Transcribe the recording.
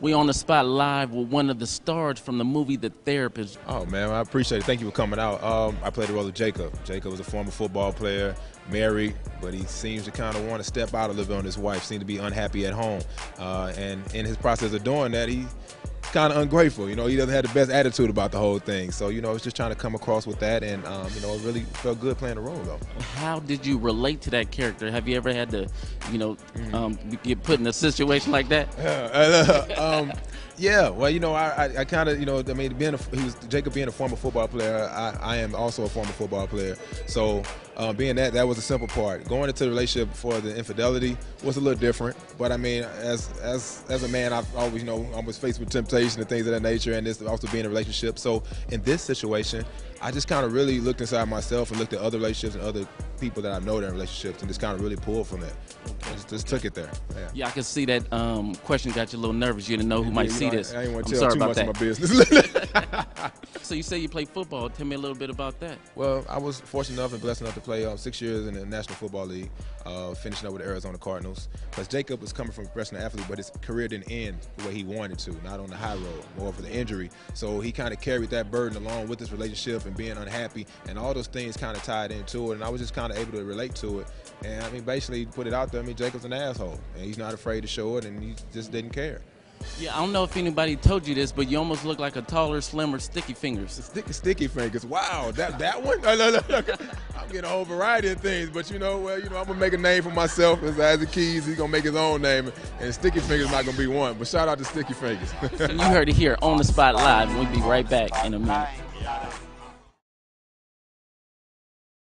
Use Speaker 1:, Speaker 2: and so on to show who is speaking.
Speaker 1: We on the spot live with one of the stars from the movie The Therapist.
Speaker 2: Oh man, I appreciate it. Thank you for coming out. I played the role of Jacob. Jacob was a former football player, married, but he seems to kind of want to step out a little bit on his wife. Seemed to be unhappy at home, and in his process of doing that, he's kind of ungrateful. You know, he doesn't have the best attitude about the whole thing. So you know, I was just trying to come across with that, and you know, it really felt good playing the role though.
Speaker 1: How did you relate to that character? Have you ever had to, you know, get put in a situation like that?
Speaker 2: Yeah, well, you know, I kind of, you know, I mean, Jacob being a former football player, I am also a former football player. So being that was a simple part. Going into the relationship for the infidelity was a little different. But I mean, as a man, I've always, you know, I was faced with temptation and things of that nature, and this also being a relationship. So in this situation, I just kind of really looked inside myself and looked at other relationships and other people that I know that are in relationships, and just kind of really pulled from that. Just took it there.
Speaker 1: Yeah, I can see that question got you a little nervous. You didn't know who might see this.
Speaker 2: I ain't want to
Speaker 1: I'm
Speaker 2: tell
Speaker 1: sorry
Speaker 2: too
Speaker 1: about
Speaker 2: much
Speaker 1: that.
Speaker 2: of my business.
Speaker 1: So you say you play football. Tell me a little bit about that.
Speaker 2: Well, I was fortunate enough and blessed enough to play 6 years in the National Football League, finishing up with the Arizona Cardinals. Because Jacob was coming from a professional athlete, but his career didn't end the way he wanted to, not on the high road, more for the injury. So he kind of carried that burden along with his relationship and being unhappy, and all those things kind of tied into it. And I was just kind of able to relate to it. And I mean, basically put it out there. I mean, Jacob's an asshole, and he's not afraid to show it, and he just didn't care.
Speaker 1: Yeah, I don't know if anybody told you this, but you almost look like a taller, slimmer Sticky Fingers.
Speaker 2: Sticky Fingers. Wow, that one? Look. I'm getting a whole variety of things, but you know, well, you know, I'm gonna make a name for myself as Isaac Keys. He's gonna make his own name, and Sticky Fingers not gonna be one. But shout out to Sticky Fingers.
Speaker 1: You heard it here on the spot live, and we'll be right back in a minute.